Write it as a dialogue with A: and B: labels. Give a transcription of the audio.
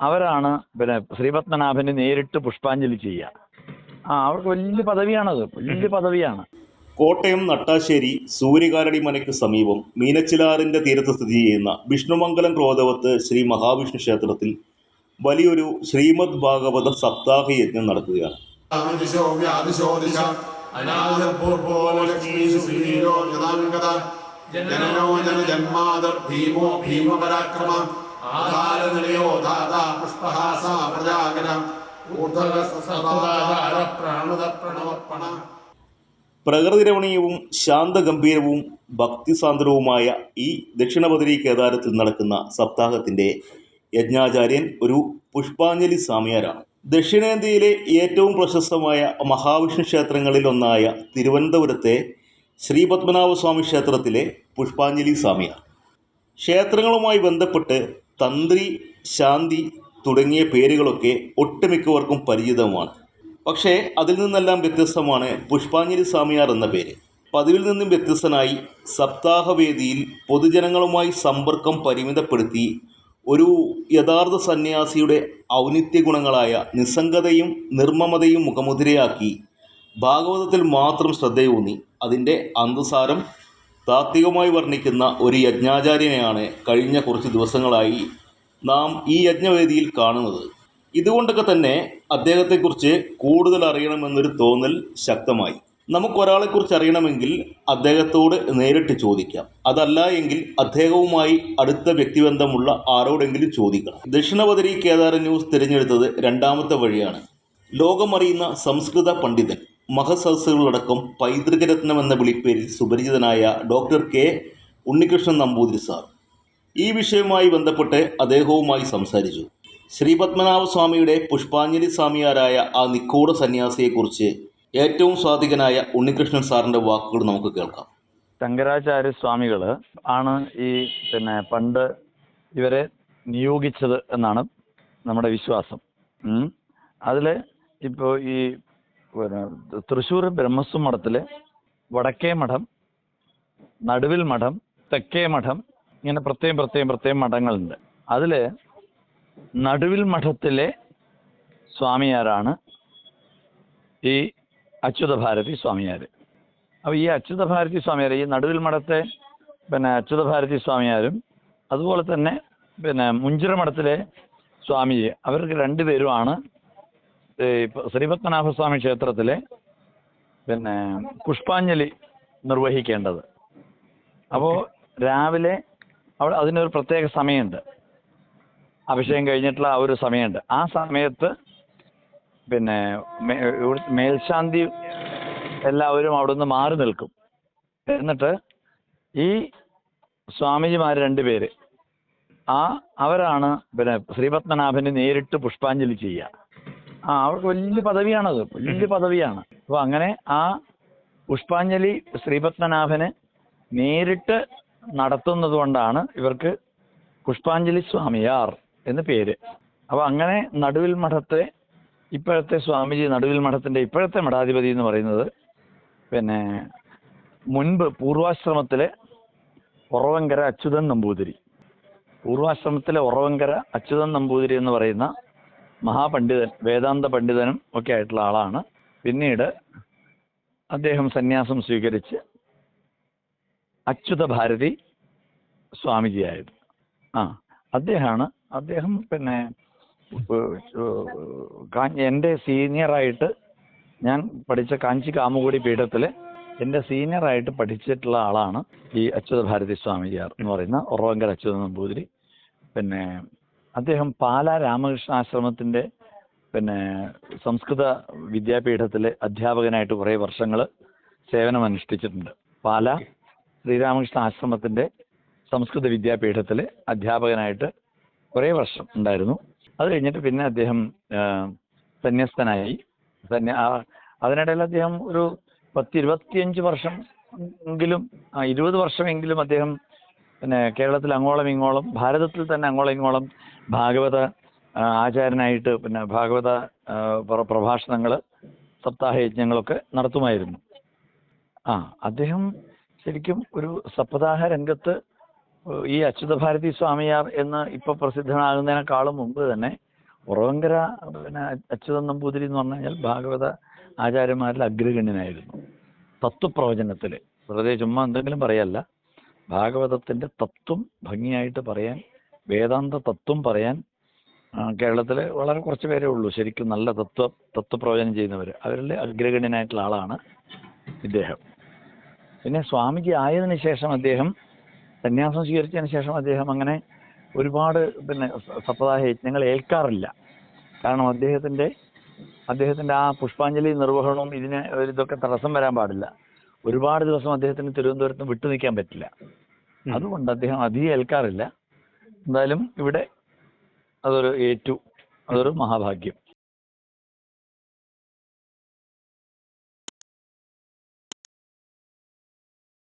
A: അവരാണ് പിന്നെ ശ്രീപത്മനാഭന് നേരിട്ട് പുഷ്പാഞ്ജലി ചെയ്യുക. അവർക്ക് വലിയ പദവിയാണത്, വലിയ പദവിയാണ്.
B: കോട്ടയം നട്ടാശ്ശേരി സൂര്യകാലടി മനയ്ക്ക് സമീപം മീനച്ചിലാറിന്റെ തീരത്ത് സ്ഥിതി ചെയ്യുന്ന വിഷ്ണുമംഗലം ക്രോധവത്ത് ശ്രീ മഹാവിഷ്ണു ക്ഷേത്രത്തിൽ വലിയൊരു ശ്രീമദ് ഭാഗവത സപ്താഹ യജ്ഞം നടക്കുകയാണ്. പ്രകൃതിരമണീയവും ശാന്തഗംഭീരവും ഭക്തിസാന്ദ്രവുമായ ഈ ദക്ഷിണബദരി കേദാരത്തിൽ നടക്കുന്ന സപ്താഹത്തിന്റെ യജ്ഞാചാര്യൻ ഒരു പുഷ്പാഞ്ജലി സ്വാമിയാരാണ്. ദക്ഷിണേന്ത്യയിലെ ഏറ്റവും പ്രശസ്തമായ മഹാവിഷ്ണു ക്ഷേത്രങ്ങളിൽ ഒന്നായ തിരുവനന്തപുരത്തെ ശ്രീപത്മനാഭസ്വാമി ക്ഷേത്രത്തിലെ പുഷ്പാഞ്ജലി സ്വാമിയാർ. ക്ഷേത്രങ്ങളുമായി ബന്ധപ്പെട്ട് തന്ത്രി, ശാന്തി തുടങ്ങിയ പേരുകളൊക്കെ ഒട്ടുമിക്കവർക്കും പരിചിതമാണ്. പക്ഷേ അതിൽ നിന്നെല്ലാം വ്യത്യസ്തമാണ് പുഷ്പാഞ്ജലി സ്വാമിയാർ എന്ന പേര്. പതിവിൽ നിന്നും വ്യത്യസ്തനായി സപ്താഹവേദിയിൽ പൊതുജനങ്ങളുമായി സമ്പർക്കം പരിമിതപ്പെടുത്തി ഒരു യഥാർത്ഥ സന്യാസിയുടെ ഔന്നിത്യ ഗുണങ്ങളായ നിസ്സംഗതയും നിർമ്മമതയും മുഖമുദ്രയാക്കി ഭാഗവതത്തിൽ മാത്രം ശ്രദ്ധയൂന്നി അതിൻ്റെ അന്തസാരം താത്വികമായി വർണ്ണിക്കുന്ന ഒരു യജ്ഞാചാര്യനെയാണ് കഴിഞ്ഞ കുറച്ച് ദിവസങ്ങളായി നാം ഈ യജ്ഞവേദിയിൽ കാണുന്നത്. ഇതുകൊണ്ടൊക്കെ തന്നെ അദ്ദേഹത്തെക്കുറിച്ച് കൂടുതൽ അറിയണമെന്നൊരു തോന്നൽ ശക്തമായി. നമുക്കൊരാളെക്കുറിച്ച് അറിയണമെങ്കിൽ അദ്ദേഹത്തോട് നേരിട്ട് ചോദിക്കാം. അതല്ല എങ്കിൽ അദ്ദേഹവുമായി അടുത്ത വ്യക്തിബന്ധമുള്ള ആരോടെങ്കിലും ചോദിക്കണം. ദക്ഷിണബദരി കേദാര ന്യൂസ് തിരഞ്ഞെടുത്തത് രണ്ടാമത്തെ വഴിയാണ്. ലോകമറിയുന്ന സംസ്കൃത പണ്ഡിതൻ, മഹസദസ്സുകളടക്കം പൈതൃകരത്നം എന്ന വിളിപ്പേരിൽ സുപരിചിതനായ doctor K Unnikrishnan Namboothiri sir. ഈ വിഷയവുമായി ബന്ധപ്പെട്ട് അദ്ദേഹവുമായി സംസാരിച്ചു. ശ്രീപത്മനാഭസ്വാമിയുടെ പുഷ്പാഞ്ജലി സ്വാമിയാരായ ആ നിഗൂഢ സന്യാസിയെക്കുറിച്ച് ഏറ്റവും സ്വാധികനായ ഉണ്ണികൃഷ്ണൻ സാറിൻ്റെ വാക്കുകൾ നമുക്ക് കേൾക്കാം.
A: ശങ്കരാചാര്യ സ്വാമികൾ ആണ് ഈ പണ്ട് ഇവരെ നിയോഗിച്ചത് എന്നാണ് നമ്മുടെ വിശ്വാസം. അതിൽ ഇപ്പോൾ ഈ തൃശ്ശൂർ ബ്രഹ്മസ്വ മഠത്തിൽ വടക്കേ മഠം, നടുവിൽ മഠം, തെക്കേ മഠം, ഇങ്ങനെ പ്രത്യേകം മഠങ്ങളുണ്ട്. അതിൽ നടുവിൽ മഠത്തിലെ സ്വാമിയാരാണ് ഈ അച്യുതഭാരതി സ്വാമിയാർ. അപ്പോൾ ഈ അച്യുതഭാരതി സ്വാമിയാർ, ഈ നടുവിൽ മഠത്തെ അച്യുതഭാരതി സ്വാമിയാരും അതുപോലെ തന്നെ മുഞ്ചിറ മഠത്തിലെ സ്വാമിജി, അവർക്ക് രണ്ടുപേരുമാണ് ശ്രീപത്മനാഭസ്വാമി ക്ഷേത്രത്തിലെ പുഷ്പാഞ്ജലി നിർവഹിക്കേണ്ടത്. അപ്പോൾ രാവിലെ അവിടെ അതിനൊരു പ്രത്യേക സമയമുണ്ട്, അഭിഷേകം കഴിഞ്ഞിട്ടുള്ള ആ ഒരു സമയമുണ്ട്. ആ സമയത്ത് മേൽശാന്തി എല്ലാവരും അവിടെ നിന്ന് മാറി നിൽക്കും. എന്നിട്ട് ഈ സ്വാമിജിമാർ രണ്ടുപേര് അവരാണ് ശ്രീപത്മനാഭന് നേരിട്ട് പുഷ്പാഞ്ജലി ചെയ്യുക. അവർക്ക് വലിയ പദവിയാണത്, വലിയ പദവിയാണ്. അപ്പോൾ അങ്ങനെ ആ പുഷ്പാഞ്ജലി ശ്രീപത്മനാഭന് നേരിട്ട് നടത്തുന്നത് കൊണ്ടാണ് ഇവർക്ക് പുഷ്പാഞ്ജലി സ്വാമിയാർ എന്ന് പേര്. അപ്പോൾ അങ്ങനെ നടുവിൽ മഠത്തെ ഇപ്പോഴത്തെ സ്വാമിജി, നടുവിൽ മഠത്തിൻ്റെ ഇപ്പോഴത്തെ മഠാധിപതി എന്ന് പറയുന്നത് മുൻപ് പൂർവാശ്രമത്തിലെ ഉറവങ്കര അച്യുതൻ നമ്പൂതിരി, പൂർവാശ്രമത്തിലെ ഉറവങ്കര അച്യുതൻ നമ്പൂതിരി എന്ന് പറയുന്ന മഹാപണ്ഡിതൻ, വേദാന്ത പണ്ഡിതനും ഒക്കെ ആയിട്ടുള്ള ആളാണ്. പിന്നീട് അദ്ദേഹം സന്യാസം സ്വീകരിച്ച് അച്യുതഭാരതി സ്വാമിജിയായത്. അദ്ദേഹം എൻ്റെ സീനിയറായിട്ട് ഞാൻ പഠിച്ച കാഞ്ചി കാമുകൂടി പീഠത്തിൽ എൻ്റെ സീനിയറായിട്ട് പഠിച്ചിട്ടുള്ള ആളാണ് ഈ അച്യുതഭാരതി സ്വാമിജിയാർ എന്ന് പറയുന്ന ഉറവങ്കര അച്യുത നമ്പൂതിരി. അദ്ദേഹം പാലാ രാമകൃഷ്ണാശ്രമത്തിൻ്റെ സംസ്കൃത വിദ്യാപീഠത്തിൽ അധ്യാപകനായിട്ട് കുറേ വർഷങ്ങൾ സേവനമനുഷ്ഠിച്ചിട്ടുണ്ട്. പാലാ ശ്രീരാമകൃഷ്ണ ആശ്രമത്തിൻ്റെ സംസ്കൃത വിദ്യാപീഠത്തിൽ അധ്യാപകനായിട്ട് കുറേ വർഷം ഉണ്ടായിരുന്നു. അത് കഴിഞ്ഞിട്ട് പിന്നെ അദ്ദേഹം സന്യസ്തനായി. അതിനിടയിൽ അദ്ദേഹം ഒരു 10-25 വർഷം എങ്കിലും 20 വർഷമെങ്കിലും അദ്ദേഹം കേരളത്തിൽ അങ്ങോളം ഇങ്ങോളം, ഭാരതത്തിൽ തന്നെ അങ്ങോളം ഇങ്ങോളം ഭാഗവത ആചാര്യനായിട്ട് ഭാഗവത പ്രഭാഷണങ്ങൾ, സപ്താഹ യജ്ഞങ്ങളൊക്കെ നടത്തുമായിരുന്നു. അദ്ദേഹം ശരിക്കും ഒരു സപ്താഹ രംഗത്ത് ഈ അച്യുതഭാരതി സ്വാമിയാർ എന്ന് ഇപ്പൊ പ്രസിദ്ധനാകുന്നതിനേക്കാളും മുമ്പ് തന്നെ ഉറവങ്കര പിന്നെ അച്യുതൻ നമ്പൂതിരി എന്ന് പറഞ്ഞു കഴിഞ്ഞാൽ ഭാഗവത ആചാര്യന്മാരിൽ അഗ്രഗണ്യനായിരുന്നു. തത്വപ്രവചനത്തിൽ വെറുതെ ചുമ്മാ എന്തെങ്കിലും പറയല്ല, ഭാഗവതത്തിന്റെ തത്വം ഭംഗിയായിട്ട് പറയാൻ, വേദാന്ത തത്വം പറയാൻ കേരളത്തിൽ വളരെ കുറച്ച് പേരേ ഉള്ളൂ ശരിക്കും നല്ല തത്വപ്രവചനം ചെയ്യുന്നവർ. അവരിൽ അഗ്രഗണ്യനായിട്ടുള്ള ആളാണ് ഇദ്ദേഹം. പിന്നെ സ്വാമിജി ആയതിനു ശേഷം അദ്ദേഹം സന്യാസം സ്വീകരിച്ചതിന് ശേഷം അദ്ദേഹം അങ്ങനെ ഒരുപാട് പിന്നെ സപ്താഹ യജ്ഞങ്ങൾ ഏൽക്കാറില്ല. കാരണം അദ്ദേഹത്തിന്റെ ആ പുഷ്പാഞ്ജലി നിർവഹണവും ഇതൊക്കെ തടസ്സം വരാൻ പാടില്ല. ഒരുപാട് ദിവസം അദ്ദേഹത്തിന് തിരുവനന്തപുരത്ത് വിട്ടു നിൽക്കാൻ പറ്റില്ല. അതുകൊണ്ട് അദ്ദേഹം അധികം ഏൽക്കാറില്ല. എന്തായാലും ഇവിടെ അതൊരു മഹാഭാഗ്യം.